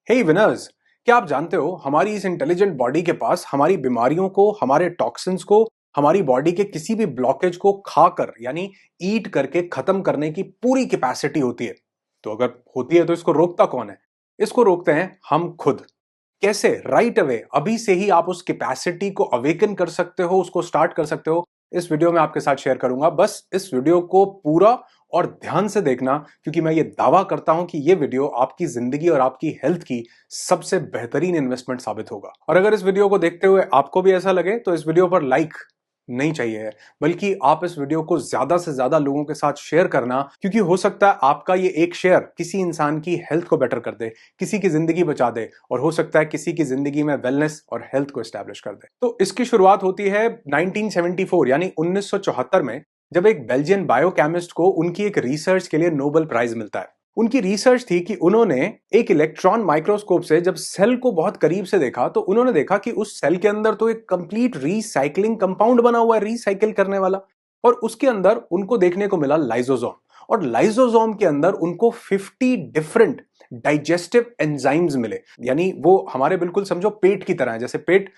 हे winners, क्या आप जानते हो हमारी इस इंटेलिजेंट बॉडी के पास हमारी बीमारियों को, हमारे टॉक्सिन्स को, हमारी बॉडी के किसी भी ब्लॉकेज को खाकर यानी ईट करके खत्म करने की पूरी कैपेसिटी होती है। तो अगर होती है तो इसको रोकता कौन है? इसको रोकते हैं हम खुद। कैसे? राइट अवे, अभी से ही आप उस कैपेसिटी को अवेकन कर सकते हो, उसको स्टार्ट कर सकते हो। इस वीडियो में आपके साथ शेयर करूंगा। बस इस वीडियो को पूरा और ध्यान से देखना, क्योंकि मैं ये दावा करता हूं कि ये वीडियो आपकी जिंदगी और आपकी हेल्थ की सबसे बेहतरीन इन्वेस्टमेंट साबित होगा। और अगर इस वीडियो को देखते हुए आपको भी ऐसा लगे तो इस वीडियो पर लाइक नहीं चाहिए है, बल्कि आप इस वीडियो को ज्यादा से ज्यादा लोगों के साथ शेयर करना, क्योंकि हो सकता है आपका ये एक शेयर किसी इंसान की हेल्थ को बेटर कर दे, किसी की जिंदगी बचा दे, और हो सकता है किसी की जिंदगी में वेलनेस और हेल्थ को एस्टैब्लिश कर दे। तो इसकी शुरुआत होती है 1974 यानी 1974 में, जब एक बेल्जियन बायोकेमिस्ट को उनकी एक रिसर्च के लिए नोबेल प्राइज मिलता है। उनकी रिसर्च थी कि उन्होंने एक इलेक्ट्रॉन माइक्रोस्कोप से जब सेल को बहुत करीब से देखा तो उन्होंने देखा कि उस सेल के अंदर तो एक कंप्लीट रीसाइक्लिंग कंपाउंड बना हुआ है, रीसाइकिल करने वाला। और उसके अंदर उनको देखने को मिला लाइसोसोम, और लाइसोसोम के अंदर उनको 50 डिफरेंट डाइजेस्टिव एंजाइम्स मिले। यानी वो हमारे बिल्कुल समझो पेट की तरह है, जैसे पेट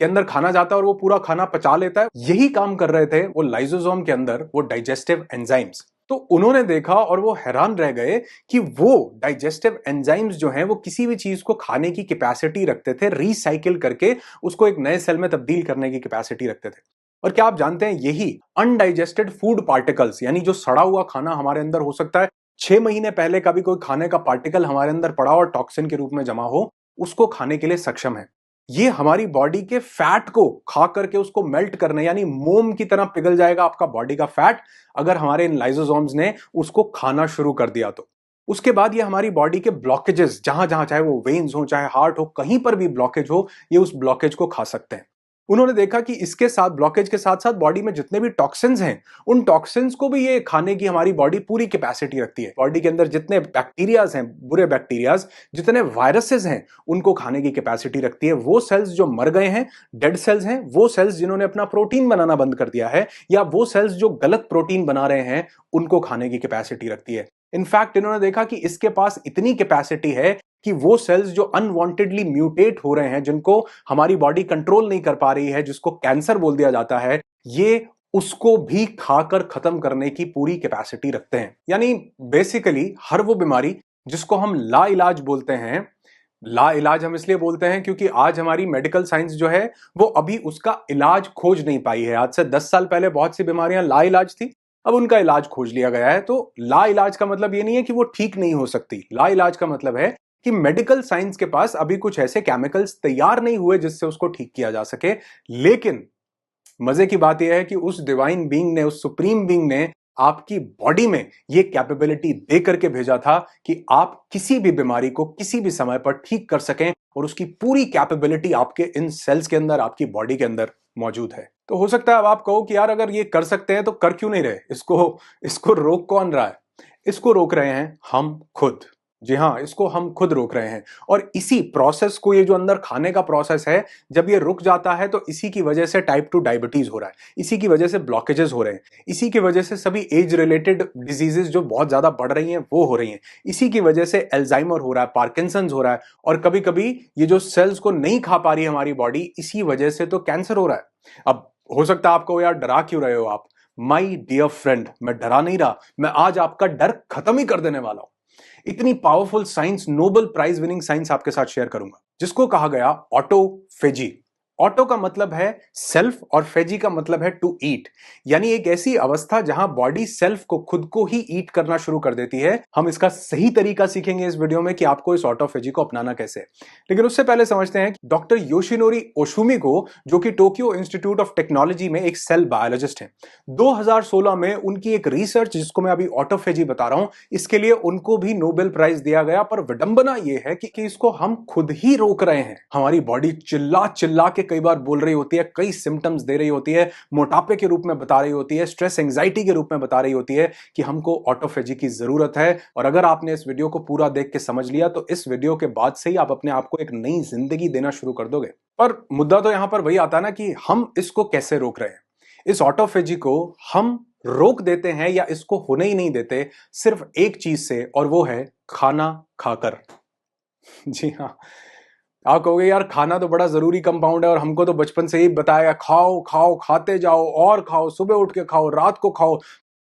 के अंदर खाना जाता है और वो पूरा खाना पचा लेता है, यही काम कर रहे थे वो लाइसोसोम के अंदर वो डाइजेस्टिव एंजाइम्स। तो उन्होंने देखा और वो हैरान रह गए कि वो डाइजेस्टिव एंजाइम्स जो हैं वो किसी भी चीज को खाने की कैपेसिटी रखते थे, रिसाइकिल करके उसको एक नए सेल में तब्दील करने की कैपेसिटी रखते थे। और क्या आप जानते हैं, यही अनडाइजेस्टेड फूड पार्टिकल्स, यानी जो सड़ा हुआ खाना हमारे अंदर हो सकता है 6 महीने पहले का भी कोई खाने का पार्टिकल हमारे अंदर पड़ा और टॉक्सिन के रूप में जमा हो, उसको खाने के लिए सक्षम है। ये हमारी बॉडी के फैट को खा करके उसको मेल्ट करने, यानी मोम की तरह पिघल जाएगा आपका बॉडी का फैट, अगर हमारे इन लाइसोसोम्स ने उसको खाना शुरू कर दिया तो। उसके बाद ये हमारी बॉडी के ब्लॉकेजेस, जहां जहां चाहे वो वेन्स हो चाहे हार्ट हो, कहीं पर भी ब्लॉकेज हो, ये उस ब्लॉकेज को खा सकते हैं। उन्होंने देखा कि इसके साथ, ब्लॉकेज के साथ साथ बॉडी में जितने भी टॉक्सिन्स हैं, उन टॉक्सिन्स को भी ये खाने की हमारी बॉडी पूरी कैपेसिटी रखती है। बॉडी के अंदर जितने बैक्टीरियाज हैं, बुरे बैक्टीरियाज, जितने वायरसेस हैं, उनको खाने की कैपेसिटी रखती है। वो सेल्स जो मर गए हैं, डेड सेल्स हैं, वो सेल्स जिन्होंने अपना प्रोटीन बनाना बंद कर दिया है, या वो सेल्स जो गलत प्रोटीन बना रहे हैं, उनको खाने की कैपेसिटी रखती है। इनफैक्ट इन्होंने देखा कि इसके पास इतनी कैपेसिटी है कि वो सेल्स जो अनवांटेडली म्यूटेट हो रहे हैं, जिनको हमारी बॉडी कंट्रोल नहीं कर पा रही है, जिसको कैंसर बोल दिया जाता है, ये उसको भी खाकर खत्म करने की पूरी कैपेसिटी रखते हैं। यानी बेसिकली हर वो बीमारी जिसको हम ला इलाज बोलते हैं, ला इलाज हम इसलिए बोलते हैं क्योंकि आज हमारी मेडिकल साइंस जो है वो अभी उसका इलाज खोज नहीं पाई है। आज से 10 साल पहले बहुत सी बीमारियां ला इलाज थी, अब उनका इलाज खोज लिया गया है। तो ला इलाज का मतलब ये नहीं है कि वो ठीक नहीं हो सकती। ला इलाज का मतलब है कि मेडिकल साइंस के पास अभी कुछ ऐसे केमिकल्स तैयार नहीं हुए जिससे उसको ठीक किया जा सके। लेकिन मजे की बात यह है कि उस डिवाइन बीइंग ने, उस सुप्रीम बीइंग ने आपकी बॉडी में ये कैपेबिलिटी दे करके भेजा था कि आप किसी भी बीमारी को किसी भी समय पर ठीक कर सकें, और उसकी पूरी कैपेबिलिटी आपके इन सेल्स के अंदर, आपकी बॉडी के अंदर मौजूद है। तो हो सकता है अब आप कहो कि यार अगर ये कर सकते हैं तो कर क्यों नहीं रहे, इसको इसको रोक कौन रहा है? इसको रोक रहे हैं हम खुद। जी हां, इसको हम खुद रोक रहे हैं। और इसी प्रोसेस को, ये जो अंदर खाने का प्रोसेस है, जब ये रुक जाता है तो इसी की वजह से टाइप 2 डायबिटीज हो रहा है, इसी की वजह से ब्लॉकेजेस हो रहे हैं, इसी की वजह से सभी एज रिलेटेड डिजीजेस जो बहुत ज्यादा बढ़ रही हैं वो हो रही हैं, इसी की वजह से एल्जाइमर हो रहा है, पार्किंसंस हो रहा है, और कभी कभी ये जो सेल्स को नहीं खा पा रही है हमारी बॉडी, इसी वजह से तो कैंसर हो रहा है। अब हो सकता है आपको, यार डरा क्यों रहे हो आप? माई डियर फ्रेंड, मैं डरा नहीं रहा, मैं आज आपका डर खत्म ही कर देने वाला हूं। इतनी powerful science, Nobel prize winning science आपके साथ शेयर करूंगा, जिसको कहा गया ऑटोफेजी। ऑटो का मतलब है सेल्फ और फेजी का मतलब है टू ईट, यानी एक ऐसी अवस्था जहां बॉडी सेल्फ को, खुद को ही ईट करना शुरू कर देती है। हम इसका सही तरीका सीखेंगे इस वीडियो में कि आपको इस ऑटोफेजी को अपनाना कैसे है। लेकिन उससे पहले समझते हैं कि डॉक्टर योशिनोरी ओशुमी को, जो कि टोक्यो इंस्टीट्यूट ऑफ टेक्नोलॉजी में एक सेल बायोलॉजिस्ट हैं, 2016 में उनकी एक रिसर्च, जिसको मैं अभी ऑटोफेजी बता रहा हूं, इसके लिए उनको भी नोबेल प्राइज दिया गया। पर विडंबना यह है कि इसको हम खुद ही रोक रहे हैं। हमारी बॉडी चिल्ला चिल्ला के कई बार बोल रही होती है, कई सिम्टम्स दे रही होती है, मोटापे के रूप में बता रही होती है, स्ट्रेस एंजाइटी के रूप में बता रही होती है कि हमको ऑटोफेजी की जरूरत है। और अगर आपने इस वीडियो को पूरा देख के समझ लिया तो इस वीडियो के बाद से ही आप अपने आप को एक नई जिंदगी देना शुरू कर दोगे। पर मुद्दा तो यहां पर वही आता है ना कि हम इसको कैसे रोक रहे हैं। इस ऑटोफेजी को हम रोक देते हैं या इसको होने ही नहीं देते सिर्फ एक चीज से, और वो है खाना खाकर। जी हाँ। आप कहोगे यार खाना तो बड़ा जरूरी कंपाउंड है और हमको तो बचपन से ही बताया खाओ खाओ खाते जाओ और खाओ, सुबह उठ के खाओ, रात को खाओ।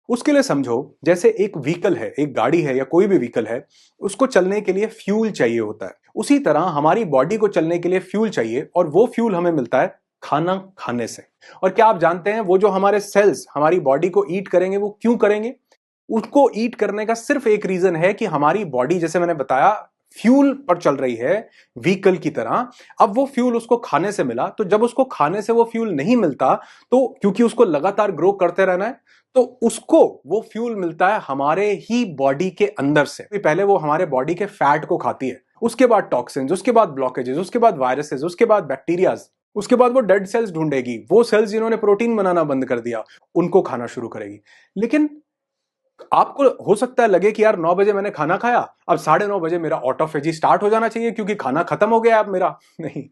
उसके लिए समझो जैसे एक व्हीकल है, एक गाड़ी है या कोई भी व्हीकल है, उसको चलने के लिए फ्यूल चाहिए होता है। उसी तरह हमारी बॉडी को चलने के लिए फ्यूल चाहिए और वो फ्यूल हमें मिलता है खाना खाने से। और क्या आप जानते हैं वो जो हमारे सेल्स हमारी बॉडी को ईट करेंगे वो क्यों करेंगे? उसको ईट करने का सिर्फ एक रीजन है कि हमारी बॉडी, जैसे मैंने बताया, फ्यूल पर चल रही है व्हीकल की तरह। अब वो फ्यूल उसको खाने से मिला, तो जब उसको खाने से वो फ्यूल नहीं मिलता, तो क्योंकि उसको लगातार ग्रो करते रहना है, तो उसको वो फ्यूल मिलता है हमारे ही बॉडी के अंदर से। पहले वो हमारे बॉडी के फैट को खाती है, उसके बाद टॉक्सिन्स, उसके बाद ब्लॉकेजेस, उसके बाद वायरसेस, उसके बाद बैक्टीरियाज, उसके बाद वो डेड सेल्स ढूंढेगी, वो सेल्स जिन्होंने प्रोटीन बनाना बंद कर दिया उनको खाना शुरू करेगी। लेकिन आपको हो सकता है लगे कि यार 9 बजे मैंने खाना खाया, अब 9:30 बजे मेरा ऑटोफेजी स्टार्ट हो जाना चाहिए क्योंकि खाना खत्म हो गया अब मेरा। नहीं,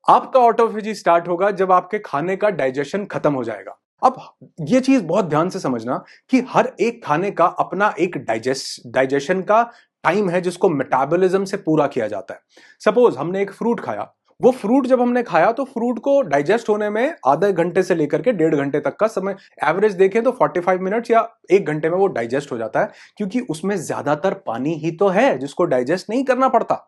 आपका ऑटोफेजी स्टार्ट होगा जब आपके खाने का डाइजेशन खत्म हो जाएगा। अब ये चीज बहुत ध्यान से समझना कि हर एक खाने का अपना एक डाइजेशन का टाइम है जिसको मेटाबॉलिज्म से पूरा किया जाता है। सपोज हमने एक फ्रूट खाया, वो फ्रूट जब हमने खाया तो फ्रूट को डाइजेस्ट होने में आधे घंटे से लेकर के 1.5 घंटे तक का समय, एवरेज देखें तो 45 मिनट्स या 1 घंटे में वो डाइजेस्ट हो जाता है, क्योंकि उसमें ज्यादातर पानी ही तो है जिसको डाइजेस्ट नहीं करना पड़ता।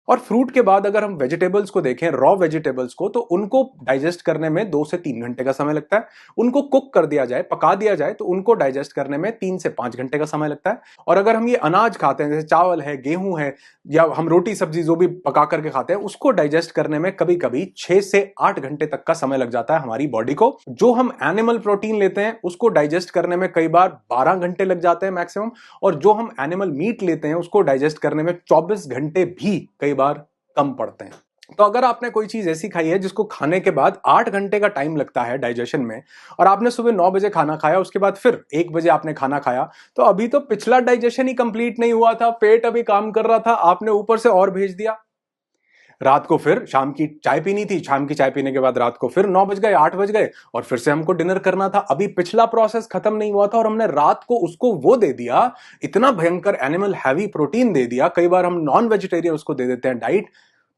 और फ्रूट के बाद अगर हम वेजिटेबल्स को देखें, रॉ वेजिटेबल्स को, तो उनको डाइजेस्ट करने में 2 से 3 घंटे का समय लगता है। उनको कुक कर दिया जाए, पका दिया जाए, तो उनको डाइजेस्ट करने में 3 से 5 घंटे का समय लगता है। और अगर हम ये अनाज खाते हैं, जैसे चावल है, गेहूं है, या हम रोटी सब्जी जो भी पका करके खाते हैं, उसको डाइजेस्ट करने में कभी कभी 6 से 8 घंटे तक का समय लग जाता है हमारी बॉडी को। जो हम एनिमल प्रोटीन लेते हैं उसको डाइजेस्ट करने में कई बार 12 घंटे लग जाते हैं मैक्सिमम। और जो हम एनिमल मीट लेते हैं उसको डाइजेस्ट करने में 24 घंटे भी कई बार कम पड़ते हैं। तो अगर आपने कोई चीज ऐसी खाई है जिसको खाने के बाद 8 घंटे का टाइम लगता है डाइजेशन में, और आपने सुबह 9 बजे खाना खाया, उसके बाद फिर 1 बजे आपने खाना खाया, तो अभी तो पिछला डाइजेशन ही कंप्लीट नहीं हुआ था, पेट अभी काम कर रहा था, आपने ऊपर से और भेज दिया। रात को फिर शाम की चाय पीनी थी, शाम की चाय पीने के बाद रात को फिर 9 बज गए, 8 बज गए, और फिर से हमको डिनर करना था। अभी पिछला प्रोसेस खत्म नहीं हुआ था और हमने रात को उसको वो दे दिया, इतना भयंकर एनिमल हैवी प्रोटीन दे दिया। कई बार हम नॉन वेजिटेरियन उसको दे देते हैं डाइट।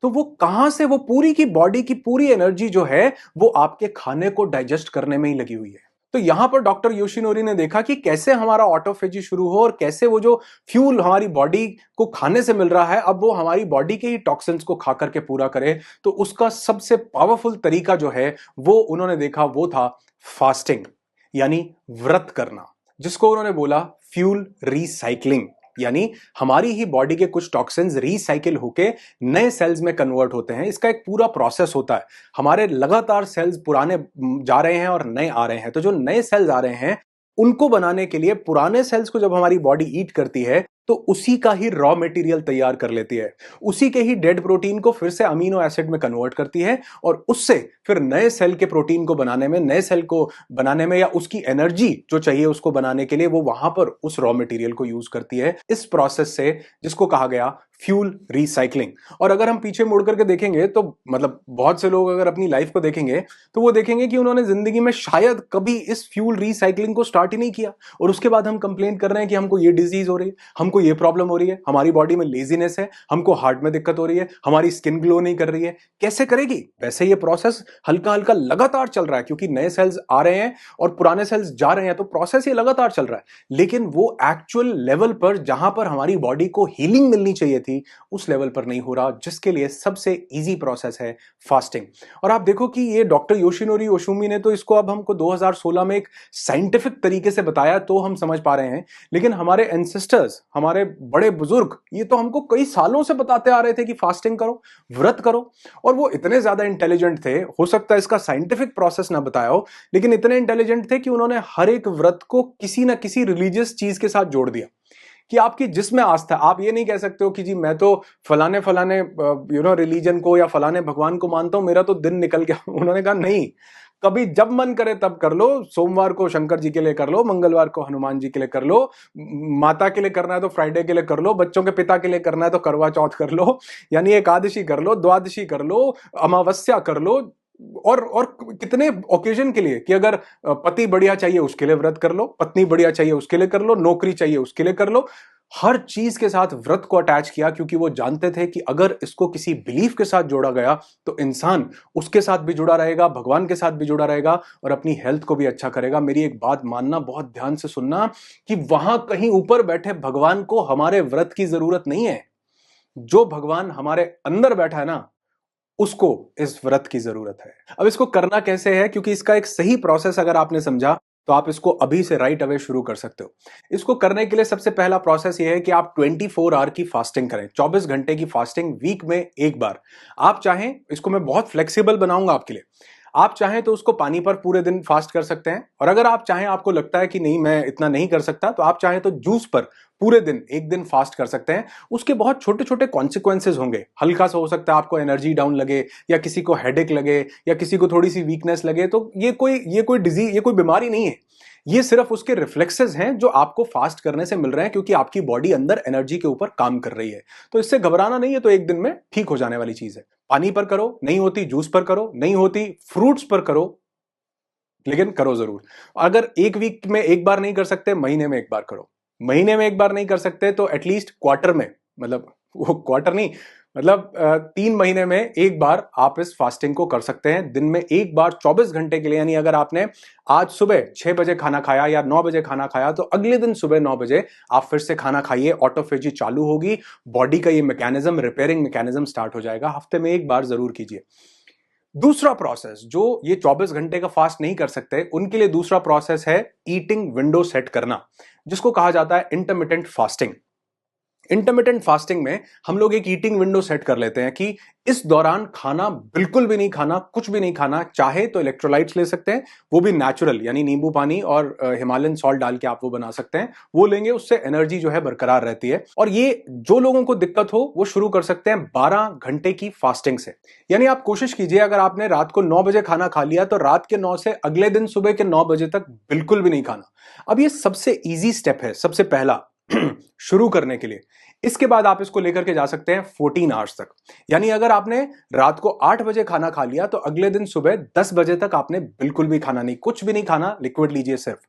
तो वो कहां से, वो पूरी की बॉडी की पूरी एनर्जी जो है वो आपके खाने को डाइजेस्ट करने में ही लगी हुई है। तो यहां पर डॉक्टर योशिनोरी ने देखा कि कैसे हमारा ऑटोफेजी शुरू हो और कैसे वो जो फ्यूल हमारी बॉडी को खाने से मिल रहा है अब वो हमारी बॉडी के ही टॉक्सिन्स को खा करके पूरा करे। तो उसका सबसे पावरफुल तरीका जो है वो उन्होंने देखा, वो था फास्टिंग, यानी व्रत करना, जिसको उन्होंने बोला फ्यूल रिसाइकलिंग। यानी हमारी ही बॉडी के कुछ टॉक्सिन्स रिसाइकिल होके नए सेल्स में कन्वर्ट होते हैं। इसका एक पूरा प्रोसेस होता है। हमारे लगातार सेल्स पुराने जा रहे हैं और नए आ रहे हैं, तो जो नए सेल्स आ रहे हैं उनको बनाने के लिए पुराने सेल्स को जब हमारी बॉडी ईट करती है तो उसी का ही रॉ मटेरियल तैयार कर लेती है, उसी के ही डेड प्रोटीन को फिर से अमीनो एसिड में कन्वर्ट करती है, और उससे फिर नए सेल के प्रोटीन को बनाने में, नए सेल को बनाने में, या उसकी एनर्जी जो चाहिए उसको बनाने के लिए वो वहां पर उस रॉ मटेरियल को यूज करती है, इस प्रोसेस से, जिसको कहा गया फ्यूल रिसाइकलिंग। और अगर हम पीछे मुड़ करके देखेंगे तो मतलब बहुत से लोग अगर अपनी लाइफ को देखेंगे तो वो देखेंगे कि उन्होंने जिंदगी में शायद कभी इस फ्यूल रिसाइकलिंग को स्टार्ट ही नहीं किया, और उसके बाद हम कंप्लेन कर रहे हैं कि हमको ये डिजीज हो रही है, हमको ये प्रॉब्लम हो रही है, हमारी बॉडी में लेजीनेस है, हमको हार्ट में दिक्कत हो रही है, हमारी स्किन ग्लो नहीं कर रही है। कैसे करेगी? वैसे ये प्रोसेस हल्का हल्का लगातार चल रहा है, क्योंकि नए सेल्स आ रहे हैं और पुराने सेल्स जा रहे हैं, तो प्रोसेस ये लगातार चल रहा है। लेकिन वो एक्चुअल लेवल पर जहां पर हमारी बॉडी को हीलिंग मिलनी चाहिए थी उस लेवल पर नहीं हो रहा, जिसके लिए सबसे इजी प्रोसेस है फास्टिंग। और आप देखो कि ये डॉक्टर योशिनोरी ओशुमी ने तो इसको अब हमको 2016 में एक साइंटिफिक तरीके से बताया तो हम समझ पा रहे हैं, लेकिन हमारे एंसेस्टर्स, हमारे बड़े बुजुर्ग, ये तो हमको कई सालों से बताते आ रहे थे कि फास्टिंग करो, व्रत करो। और वो इतने ज्यादा इंटेलिजेंट थे, हो सकता है इसका साइंटिफिक प्रोसेस ना बताया हो, लेकिन इतने इंटेलिजेंट थे कि उन्होंने हर एक व्रत को किसी ना किसी रिलीजियस चीज के साथ जोड़ दिया कि आपकी जिसमें आस्था, आप ये नहीं कह सकते हो कि जी मैं तो फलाने फलाने रिलीजन को या फलाने भगवान को मानता हूं, मेरा तो दिन निकल गया। उन्होंने कहा नहीं, कभी जब मन करे तब कर लो, सोमवार को शंकर जी के लिए कर लो, मंगलवार को हनुमान जी के लिए कर लो, माता के लिए करना है तो फ्राइडे के लिए कर लो, बच्चों के पिता के लिए करना है तो करवा चौथ कर लो, यानी एकादशी कर लो, द्वादशी कर लो, अमावस्या कर लो, और कितने ओकेजन के लिए कि अगर पति बढ़िया चाहिए उसके लिए व्रत कर लो, पत्नी बढ़िया चाहिए उसके लिए कर लो, नौकरी चाहिए उसके लिए कर लो, हर चीज के साथ व्रत को अटैच किया, क्योंकि वो जानते थे कि अगर इसको किसी बिलीफ के साथ जोड़ा गया तो इंसान उसके साथ भी जुड़ा रहेगा, भगवान के साथ भी जुड़ा रहेगा और अपनी हेल्थ को भी अच्छा करेगा। मेरी एक बात मानना, बहुत ध्यान से सुनना, कि वहां कहीं ऊपर बैठे भगवान को हमारे व्रत की जरूरत नहीं है। जो भगवान हमारे अंदर बैठा है ना, उसको इस व्रत की जरूरत है। अब इसको करना कैसे है, क्योंकि इसका एक सही प्रोसेस अगर आपने समझा तो आप इसको अभी से राइट अवे शुरू कर सकते हो। इसको करने के लिए सबसे पहला प्रोसेस यह है कि आप 24 आवर की फास्टिंग करें, 24 घंटे की फास्टिंग वीक में एक बार। आप चाहें, इसको मैं बहुत फ्लेक्सिबल बनाऊंगा आपके लिए, आप चाहें तो उसको पानी पर पूरे दिन फास्ट कर सकते हैं, और अगर आप चाहें, आपको लगता है कि नहीं मैं इतना नहीं कर सकता, तो आप चाहें तो जूस पर पूरे दिन एक दिन फास्ट कर सकते हैं। उसके बहुत छोटे छोटे कॉन्सिक्वेंसेज होंगे। हल्का सा हो सकता है आपको एनर्जी डाउन लगे, या किसी को हेडेक लगे, या किसी को थोड़ी सी वीकनेस लगे, तो ये कोई डिजीज, ये कोई बीमारी नहीं है। ये सिर्फ उसके रिफ्लेक्सेस हैं जो आपको फास्ट करने से मिल रहे हैं, क्योंकि आपकी बॉडी अंदर एनर्जी के ऊपर काम कर रही है। तो इससे घबराना नहीं है, तो एक दिन में ठीक हो जाने वाली चीज है। पानी पर करो, नहीं होती जूस पर करो, नहीं होती फ्रूट्स पर करो, लेकिन करो जरूर। अगर एक वीक में एक बार नहीं कर सकते, महीने में एक बार करो। महीने में एक बार नहीं कर सकते तो एटलीस्ट क्वार्टर में, मतलब वो क्वार्टर नहीं, मतलब 3 महीने में एक बार आप इस फास्टिंग को कर सकते हैं। दिन में एक बार 24 घंटे के लिए, यानी अगर आपने आज सुबह 6 बजे खाना खाया या 9 बजे खाना खाया, तो अगले दिन सुबह 9 बजे आप फिर से खाना खाइए, ऑटोफेजी चालू होगी, बॉडी का ये मैकेनिज्म, रिपेयरिंग मैकेनिज्म स्टार्ट हो जाएगा। हफ्ते में एक बार जरूर कीजिए। दूसरा प्रोसेस, जो ये 24 घंटे का फास्ट नहीं कर सकते, उनके लिए दूसरा प्रोसेस है ईटिंग विंडो सेट करना, जिसको कहा जाता है इंटरमिटेंट फास्टिंग। इंटरमिटेंट फास्टिंग में हम लोग एक ईटिंग विंडो सेट कर लेते हैं कि इस दौरान खाना बिल्कुल भी नहीं खाना, कुछ भी नहीं खाना। चाहे तो इलेक्ट्रोलाइट्स ले सकते हैं, वो भी नेचुरल, यानी नींबू पानी और हिमालयन सॉल्ट डाल के आप वो बना सकते हैं, वो लेंगे, उससे एनर्जी जो है बरकरार रहती है। और ये जो लोगों को दिक्कत हो वो शुरू कर सकते हैं 12 घंटे की फास्टिंग से। यानी आप कोशिश कीजिए, अगर आपने रात को 9 बजे खाना खा लिया तो रात के 9 से अगले दिन सुबह के 9 बजे तक बिल्कुल भी नहीं खाना। अब ये सबसे ईजी स्टेप है, सबसे पहला शुरू करने के लिए। इसके बाद आप इसको लेकर के जा सकते हैं 14 आवर्स तक। यानी अगर आपने रात को 8 बजे खाना खा लिया तो अगले दिन सुबह 10 बजे तक आपने बिल्कुल भी खाना नहीं, कुछ भी नहीं खाना, लिक्विड लीजिए सिर्फ।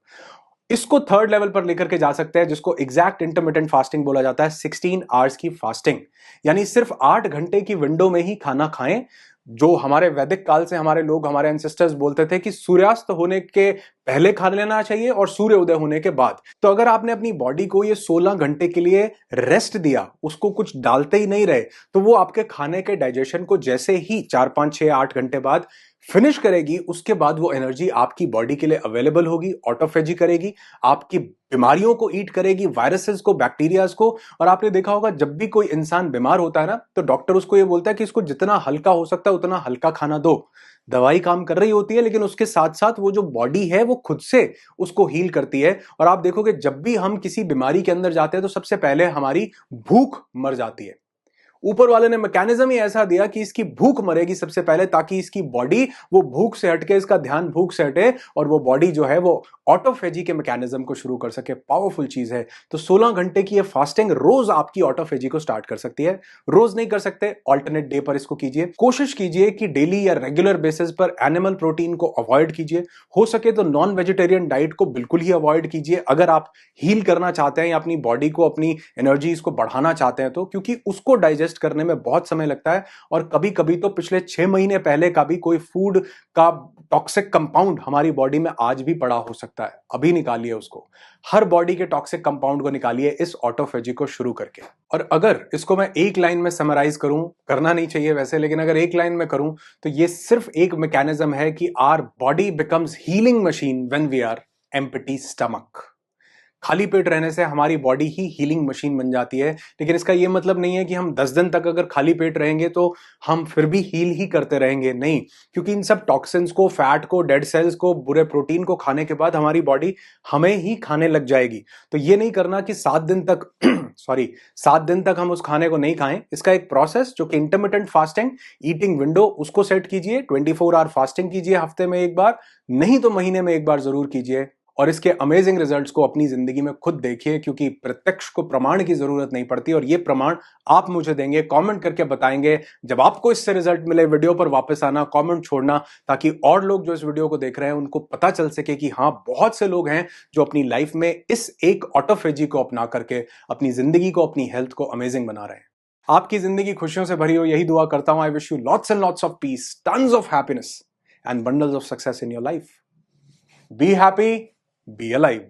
इसको थर्ड लेवल पर लेकर के जा सकते हैं, जिसको एग्जैक्ट इंटरमिटेंट फास्टिंग बोला जाता है, 16 आवर्स की फास्टिंग। यानी सिर्फ 8 घंटे की विंडो में ही खाना खाएं। जो हमारे वैदिक काल से हमारे लोग, हमारे एंसेस्टर्स बोलते थे कि सूर्यास्त होने के पहले खा लेना चाहिए और सूर्य उदय होने के बाद। तो अगर आपने अपनी बॉडी को ये 16 घंटे के लिए रेस्ट दिया, उसको कुछ डालते ही नहीं रहे, तो वो आपके खाने के डाइजेशन को जैसे ही 4 5 6 8 घंटे बाद फिनिश करेगी, उसके बाद वो एनर्जी आपकी बॉडी के लिए अवेलेबल होगी, ऑटोफेजी करेगी, आपकी बीमारियों को ईट करेगी, वायरसेस को, बैक्टीरियाज को। और आपने देखा होगा, जब भी कोई इंसान बीमार होता है ना, तो डॉक्टर उसको ये बोलता है कि इसको जितना हल्का हो सकता है उतना हल्का खाना दो। दवाई काम कर रही होती है, लेकिन उसके साथ साथ वो जो बॉडी है वो खुद से उसको हील करती है। और आप देखोगे, जब भी हम किसी बीमारी के अंदर जाते हैं तो सबसे पहले हमारी भूख मर जाती है। ऊपर वाले ने मैकेनिज्म ही ऐसा दिया कि इसकी भूख मरेगी सबसे पहले, ताकि इसकी बॉडी वो भूख से हटके, इसका ध्यान भूख से हटे और वो बॉडी जो है वो ऑटोफेजी के मैकेनिज्म को शुरू कर सके। पावरफुल चीज है। तो 16 घंटे की ये फास्टिंग रोज आपकी ऑटोफेजी को स्टार्ट कर सकती है। रोज नहीं कर सकते, ऑल्टरनेट डे पर इसको कीजिए। कोशिश कीजिए कि डेली या रेगुलर बेसिस पर एनिमल प्रोटीन को अवॉइड कीजिए। हो सके तो नॉन वेजिटेरियन डाइट को बिल्कुल ही अवॉइड कीजिए, अगर आप हील करना चाहते हैं या अपनी बॉडी को, अपनी एनर्जीज को बढ़ाना चाहते हैं तो, क्योंकि उसको डाइजेस्ट करने में बहुत समय लगता है। और कभी कभी तो पिछले 6 महीने पहले का भी कोई फूड का टॉक्सिक कंपाउंड हमारी बॉडी में आज भी पड़ा हो सकता है। अभी निकालिए उसको, हर बॉडी के टॉक्सिक कंपाउंड को निकालिए इस ऑटोफेजी को शुरू करके। और अगर इसको मैं एक लाइन में समराइज करूं, करना नहीं चाहिए वैसे, लेकिन अगर एक लाइन में करूं तो ये सिर्फ एक मैकेनिज्म है कि our body becomes healing machine when we are empty stomach. खाली पेट रहने से हमारी बॉडी ही हीलिंग मशीन बन जाती है। लेकिन इसका यह मतलब नहीं है कि हम 10 दिन तक अगर खाली पेट रहेंगे तो हम फिर भी हील ही करते रहेंगे, नहीं। क्योंकि इन सब टॉक्सिन्स को, फैट को, डेड सेल्स को, बुरे प्रोटीन को खाने के बाद हमारी बॉडी हमें ही खाने लग जाएगी। तो ये नहीं करना कि 7 दिन तक 7 दिन तक हम उस खाने को नहीं खाएं। इसका एक प्रोसेस जो कि इंटरमिटेंट फास्टिंग, ईटिंग विंडो, उसको सेट कीजिए। 24 आवर फास्टिंग कीजिए हफ्ते में एक बार, नहीं तो महीने में एक बार जरूर कीजिए। और इसके अमेजिंग रिजल्ट्स को अपनी जिंदगी में खुद देखिए, क्योंकि प्रत्यक्ष को प्रमाण की जरूरत नहीं पड़ती और ये प्रमाण आप मुझे देंगे, कमेंट करके बताएंगे। जब आपको इससे रिजल्ट मिले, वीडियो पर वापस आना, कमेंट छोड़ना, ताकि और लोग जो इस वीडियो को देख रहे हैं उनको पता चल सके कि हाँ, बहुत से लोग हैं जो अपनी लाइफ में इस एक ऑटोफेजी को अपना करके अपनी जिंदगी को, अपनी हेल्थ को अमेजिंग बना रहे हैं। आपकी जिंदगी खुशियों से भरी हो, यही दुआ करता हूं। I wish you lots and lots of peace, tons of happiness and bundles of success in your life. Be happy, be alive.